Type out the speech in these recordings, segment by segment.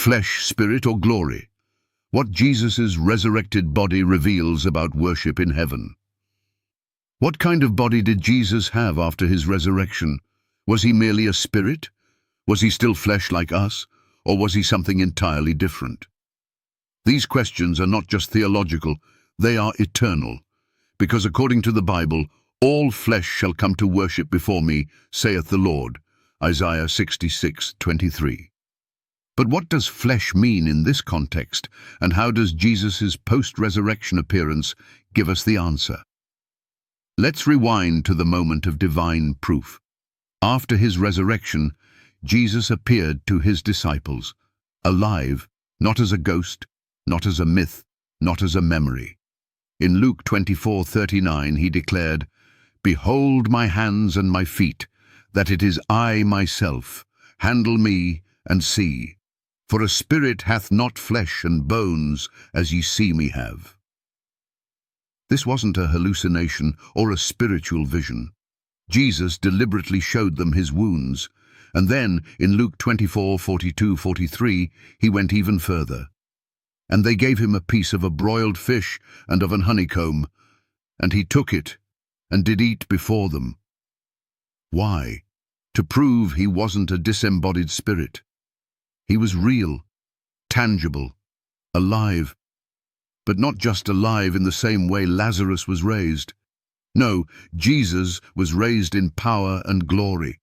Flesh, spirit, or glory? What Jesus' resurrected body reveals about worship in heaven. What kind of body did Jesus have after his resurrection? Was he merely a spirit? Was he still flesh like us? Or was he something entirely different? These questions are not just theological, they are eternal. Because according to the Bible, all flesh shall come to worship before me, saith the Lord. Isaiah 66:23. But what does flesh mean in this context, and how does Jesus' post-resurrection appearance give us the answer? Let's rewind to the moment of divine proof. After his resurrection, Jesus appeared to his disciples, alive, not as a ghost, not as a myth, not as a memory. In Luke 24:39 he declared, "Behold my hands and my feet, that it is I myself. Handle me and see. For a spirit hath not flesh and bones, as ye see me have." This wasn't a hallucination or a spiritual vision. Jesus deliberately showed them his wounds, and then, in Luke 24:42-43, he went even further. And they gave him a piece of a broiled fish and of an honeycomb, and he took it and did eat before them. Why? To prove he wasn't a disembodied spirit. He was real, tangible, alive, but not just alive in the same way Lazarus was raised. No, Jesus was raised in power and glory.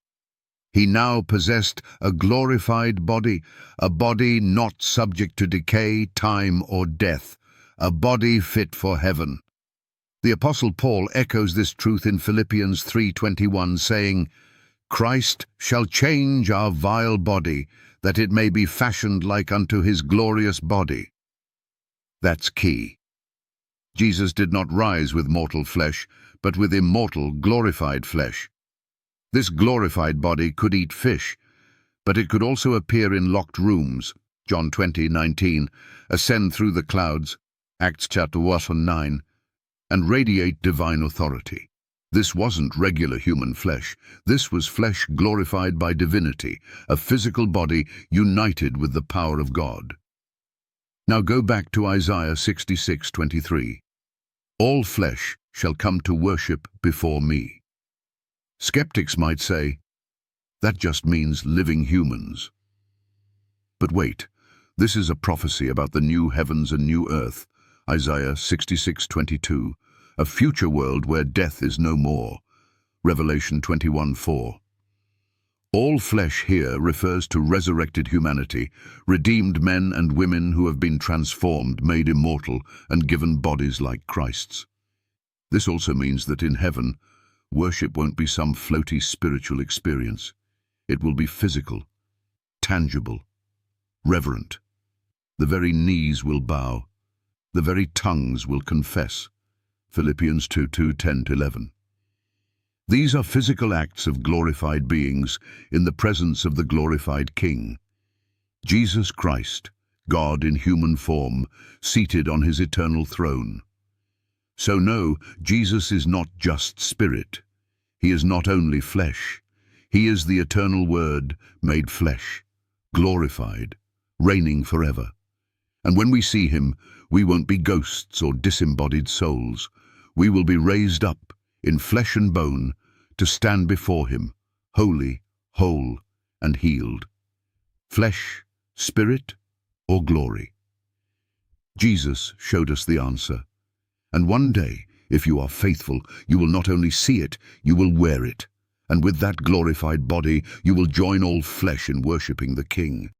He now possessed a glorified body, a body not subject to decay, time, or death, a body fit for heaven. The Apostle Paul echoes this truth in Philippians 3:21, saying, "Christ shall change our vile body, that it may be fashioned like unto his glorious body." That's key. Jesus did not rise with mortal flesh, but with immortal, glorified flesh. This glorified body could eat fish, but it could also appear in locked rooms, John 20:19, ascend through the clouds, Acts chapter 1:9, and radiate divine authority. This wasn't regular human flesh. This was flesh glorified by divinity, a physical body united with the power of God. Now go back to Isaiah 66:23. All flesh shall come to worship before me. Skeptics might say, that just means living humans. But wait, this is a prophecy about the new heavens and new earth, Isaiah 66:22, a future world where death is no more, Revelation 21:4. All flesh here refers to resurrected humanity, redeemed men and women who have been transformed, made immortal, and given bodies like Christ's. This also means that in heaven, worship won't be some floaty spiritual experience. It will be physical, tangible, reverent. The very knees will bow. The very tongues will confess. Philippians 2:10-11. These are physical acts of glorified beings in the presence of the glorified King. Jesus Christ, God in human form, seated on his eternal throne. So no, Jesus is not just spirit. He is not only flesh. He is the eternal Word made flesh, glorified, reigning forever. And when we see him, we won't be ghosts or disembodied souls. We will be raised up in flesh and bone to stand before him, holy, whole, and healed. Flesh, spirit, or glory? Jesus showed us the answer. And one day, if you are faithful, you will not only see it, you will wear it. And with that glorified body, you will join all flesh in worshipping the King.